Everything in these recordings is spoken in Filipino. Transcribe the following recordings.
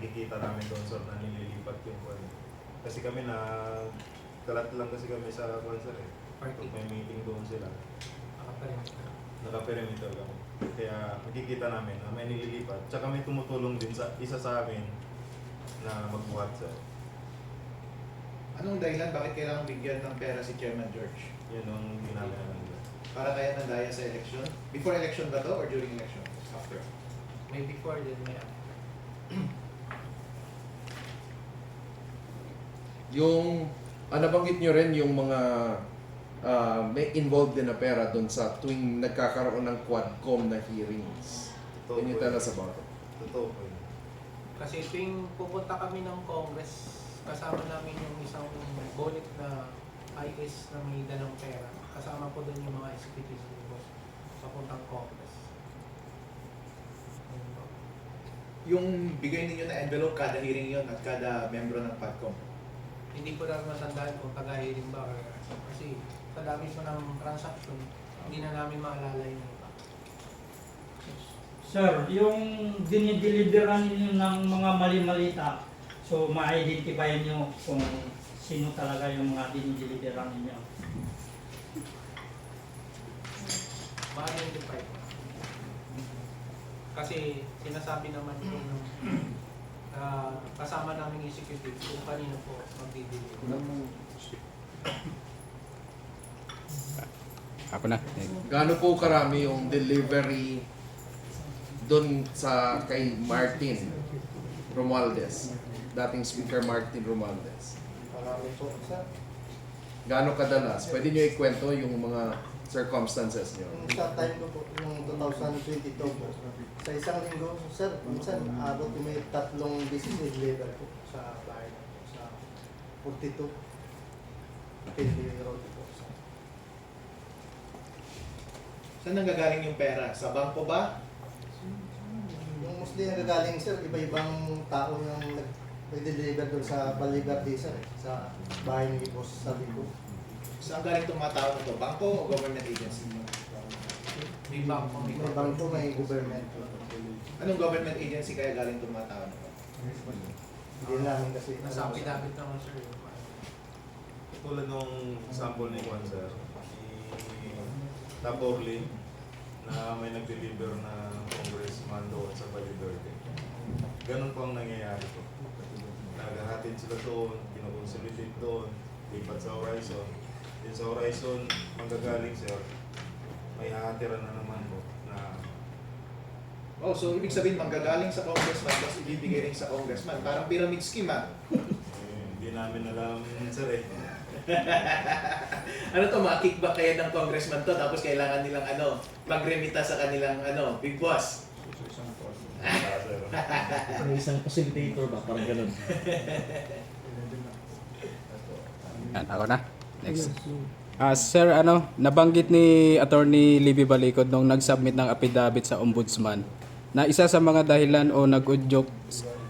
nakikita namin doon sir na nililipat yung kwan. Kasi kami na kalat lang kasi kami sa kwan sir eh. Party. Pag may meeting doon sila, Nakaperimeter. naka-perimeter kami. Kaya nakikita namin na may nililipat. Tsaka may tumutulong din sa isa sa amin na magbuhat sir. Anong dahilan bakit kailangan bigyan ng pera si Chairman George? Yun ang ginamit namin. Para kaya nandaya sa election? Before election ba to or during election? After? May before din may after. Yung, nabanggit nyo rin yung mga may involved din na pera doon sa tuwing nagkakaroon ng Quadcom na hearings. Totoo Can you po tell yun. us about it? Totoo po yun. Kasi tuwing pupunta kami ng Congress, kasama namin yung isang bonnet na IS na may dalang pera. Kasama po doon yung mga executives ko papuntang Congress. Yung bigay ninyo na envelope kada hearing yon at kada membro ng PADCOM. Hindi ko na matandaan kung taga-hearing ba or kasi sa dami po ng transaction, hindi na namin maalala yung iba. Sir, yung dinideliveran ninyo ng mga mali-malita, so ma-identify nyo kung sino talaga yung mga dinideliveran ninyo. Ma-identify ko. Kasi sinasabi naman po ng kasama namin executive kung kanino po magdi-deliver. Ako na. Gaano po karami yung delivery doon sa kay Martin Romualdez, dating Speaker Martin Romualdez? Marami po, sir. Gaano kadalas? Pwede nyo ikwento yung mga circumstances nyo? Yung sa time ko po, yung 2022 po, sa isang linggo, sir, minsan abot yung may 3 business level po sa bahay na po, sa 42. Pinili Road po. Saan nanggagaling yung pera? Sa bangko ba? Yung mostly nagagaling, sir, iba-ibang tao yung nag-deliver doon sa Baligar sir, sa bahay ni Boss Sabi ko. Saan galing itong mga tao na to? Bangko o government agency? May bangko, may May bangko, may government. Anong government agency kaya galing itong mga tao na to? Hindi namin kasi. Nasa affidavit naman sir. Tulad nung sample ni Juan sir, si Top Orlin na may nag-deliver na congressman doon sa Valle Verde. Ganun po ang nangyayari po. Naghahatid sila doon, kinoconsolidate doon, lipat sa Horizon. Din sa Horizon, manggagaling sir, may hahatiran na naman po na Oh, so ibig sabihin manggagaling sa congressman tapos ibibigay rin sa congressman. Parang pyramid scheme ah. hindi namin alam sir eh. Ano to, mga kickback kaya ng congressman to tapos kailangan nilang magremita sa kanilang big boss. Wala, sir. May isang facilitator ba? Parang ganun. Yan, ako na. Next. Sir, nabanggit ni Attorney Libby Balicod nung nag-submit ng affidavit sa Ombudsman na isa sa mga dahilan o nag-udyok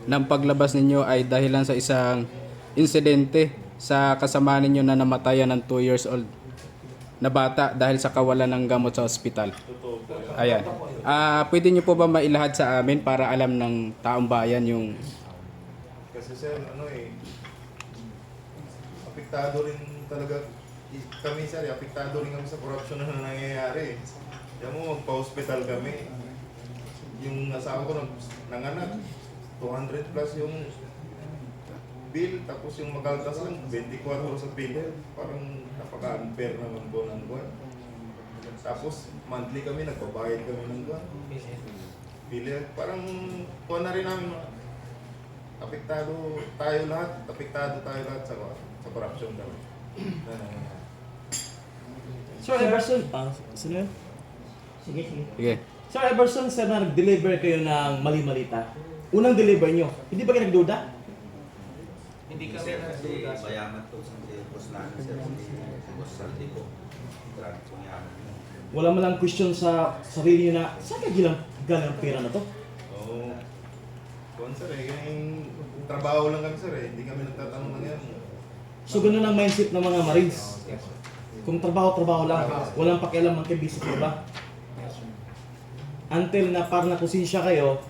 ng paglabas ninyo ay dahilan sa isang insidente sa kasama ninyo na namatayan ng 2 years old na bata dahil sa kawalan ng gamot sa ospital. Totoo po yun. Ayan. Pwede niyo po ba mailahad sa amin para alam ng taong bayan yung... Kasi sir, apektado rin talaga kami sir, apektado rin kami sa corruption na nangyayari. Kaya mo, magpa-hospital kami. Yung asawa ko nanganak, 200 plus yung bill, tapos yung magaltas lang, 24 sa bill. Parang napaka-unfair naman po ng buwan. Tapos monthly kami, nagbabayad kami ng buwan. Bill, parang kuha na rin namin, apektado tayo lahat sa corruption kami. Sir Everson, sino yun? Sige, sige. Sige. Sir Everson, sir, na nag-deliver kayo ng mali-malita. Unang deliver nyo, hindi ba kayo nagduda? Hindi kami Sir, kasi nagduda. mayaman to sa boss namin, sir. Si boss Saldi ko. Grabe kong yaman yun. Wala man lang question sa sarili nyo na, saan ka galing ang pera na to? Oo. Kuhan sir yung trabaho lang kami sir hindi kami nagtatanong ng yan. So ganun ang mindset ng mga Marines. Kung trabaho lang, walang pakialam ang business mo ba? Until na parang nakonsensya kayo,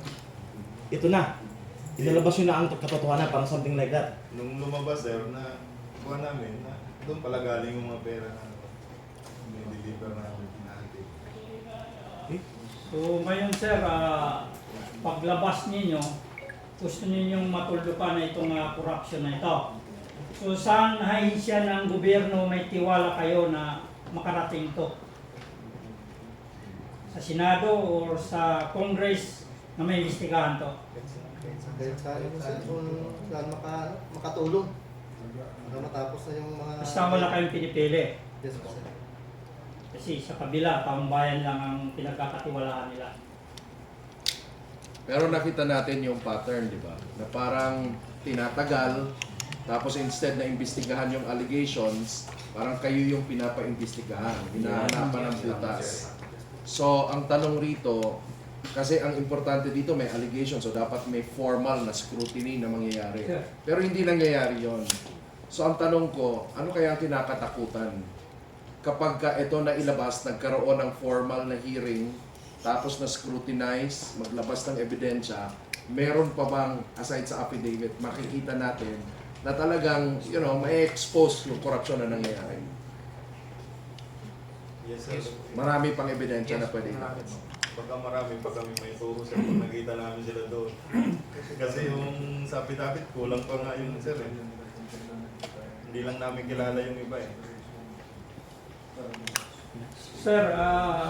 ito na. Inilabas nyo na ang katotohanan, parang something like that. Nung lumabas sir, na kuha namin, na doon pala galing yung mga pera na deliver namin natin. So ngayon sir, paglabas ninyo, gusto ninyong matuldukan na itong corruption na ito. So saan hahisya ng gobyerno may tiwala kayo na makarating ito? Sa Senado o sa Congress na may imbestigahan to? Kahit sa akin sir, kung saan makatulong. Para matapos na yung mga... Basta wala kayong pinipili. Yes po sir. Kasi sa kabila, taong bayan lang ang pinagkakatiwalaan nila. Pero nakita natin yung pattern, di ba? Na parang tinatagal, tapos instead na imbestigahan yung allegations, parang kayo yung pinapa-imbestigahan, hinahanapan ng butas. So, ang tanong rito, kasi ang importante dito may allegation, so dapat may formal na scrutiny na mangyayari. Sure. Pero hindi nangyayari yon. So, ang tanong ko, ano kaya ang kinakatakutan? Kapag ka ito na ilabas, nagkaroon ng formal na hearing, tapos na scrutinize, maglabas ng ebidensya, meron pa bang, aside sa affidavit, makikita natin na talagang, may expose yung korupsyon na nangyayari. Yes sir. Marami pang ebidensya na pwede natin. Baka marami pa kami may turo sir kung nakita namin sila doon. Kasi yung sa affidavit, kulang pa nga yung sir eh. Hindi lang namin kilala yung iba eh. Sir,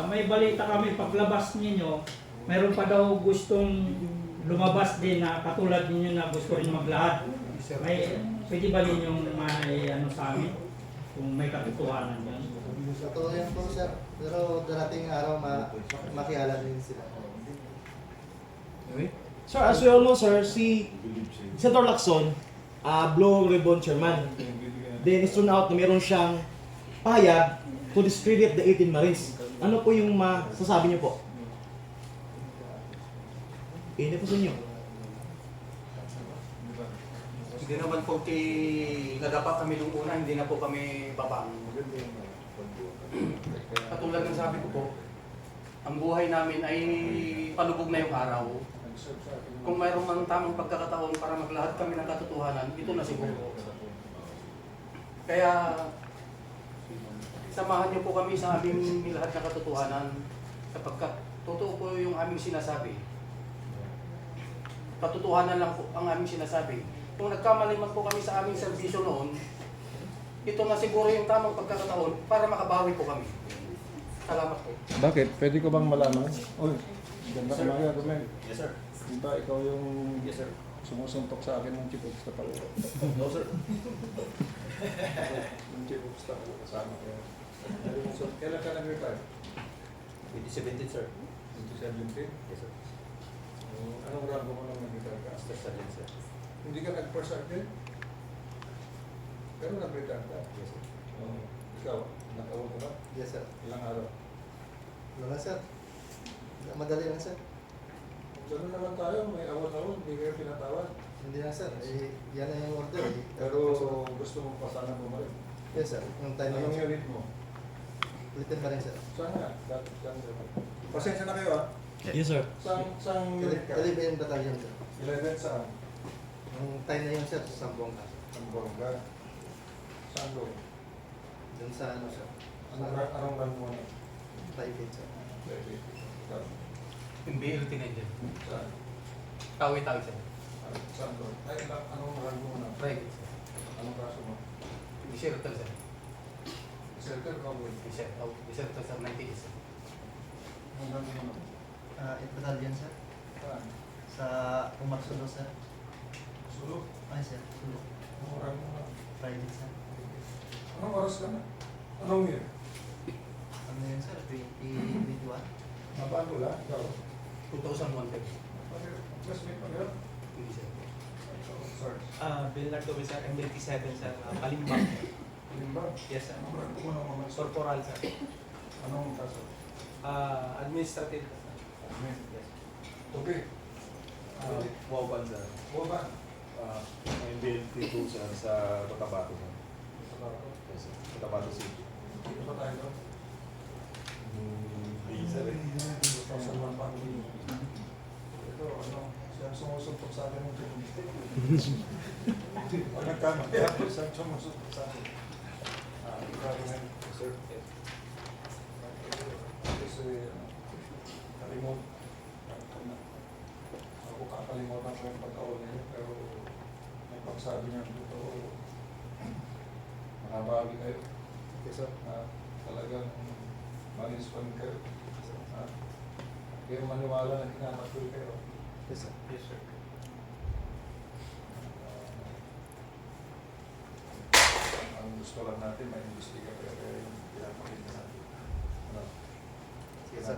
may balita kami paglabas ninyo, meron pa daw gustong lumabas din na katulad ninyo na gusto rin maglahad. Pwede ba ninyong may sa amin kung may katotohanan yan? Totoo yan po sir. Pero darating araw makialam din sila. Sir, as we all know, sir, si Senator Lacson, Blue Ribbon Chairman. Then, it's turned out na meron siyang payag to discredit the 18 Marines. Ano po yung masasabi niyo po? Ini po sa inyo. Hindi naman po nadapat kami nung una, hindi na po kami babang. Katulad ng sabi ko po, ang buhay namin ay palubog na yung araw. Kung mayroong mang tamang pagkakataon para maglahad kami ng katotohanan, ito na siguro. Kaya, samahan niyo po kami sa aming nilahad na katotohanan sapagkat totoo po yung aming sinasabi. Katotohanan lang po ang aming sinasabi. Kung nagkamali man po kami sa aming serbisyo noon, ito na siguro yung tamang pagkakataon para makabawi po kami. Salamat po. Bakit? Pwede ko bang malaman? Uy, ganda ka mga argument. Yes, sir. Di ba ikaw yung Yes, sir. sumusuntok sa akin ng chief of staff ako? No, sir. Yung chief of staff ko kasama ko. So, kailan ka nag-retire? 2017, sir. 2017? Yes, sir. Anong rango mo nang nag-retire ka? Master Sergeant, sir. Hindi ka nag-first sergeant? Pero nag-retire ka? Yes, sir. Ikaw, nag-award ka ba? Yes sir. Ilang araw? Wala sir. Madali lang sir. Ganun naman tayo, may award-award, hindi kayo pinatawad. Hindi na sir. Yan na yung order eh. Pero gusto mo pa sana bumalik. Yes sir. Yung time na Anong yun. unit mo? Ulitin pa rin sir. Sana, pasensya na kayo ah. Yes, sir. Sang unit ka? Kalibayan battalion sir. 11 saan? Yung time na yun sir, sa Sambong ka. Ang bongga. Saan doon? Dun sa ano sir. Anong run mo na? Private sir. Yung BLT na dyan. Saan? Tawi-tawi, sir. Saan doon? Ay, anong run mo na? Private, sir. Anong kaso mo? Deserter, sir. Circle Cowboy. Deserter, sir. 90 sir. Anong run mo na? Battalion sir. Saan? Sa Umaksulo sir. Sulok? Ay sir. Sulo. Anong run mo na? Private sir. Anong oras ka na? Anong year? Ano yun sir? 2021? Mabago lang? Ikaw? 2001, sir. Classmate pa yun? Hindi, sir. Sorry. Bill Nardo sir, M27 sir, Balimbang. Limbang? Yes sir. Anong run mo na mga Corporal sir. Anong kaso? Administrative sir. Amen. Yes. Okay. Waban sir. Buwan. May BLT2 sir sa Cotabato sir. Yes sir. Cotabato City. Dito pa tayo doon. Hindi sir eh. 2001 pa. Ito, ano, sir? sumusuntok sa akin ng tumistik. Pag nagkamali ako, isang sumusuntok sa akin. Grabe na yun, sir. Kasi, kalimot. Ako kakalimutan ko yung pagkauli niya, pero may pagsabi niya dito, mahabagi kayo. Okay, sir. Talagang manispan kayo. Kayo maniwala na hinanapil kayo. Yes, sir. Yes, sir. Ang gusto lang natin, may imbestiga kaya yung pinapakita natin. Yes, sir.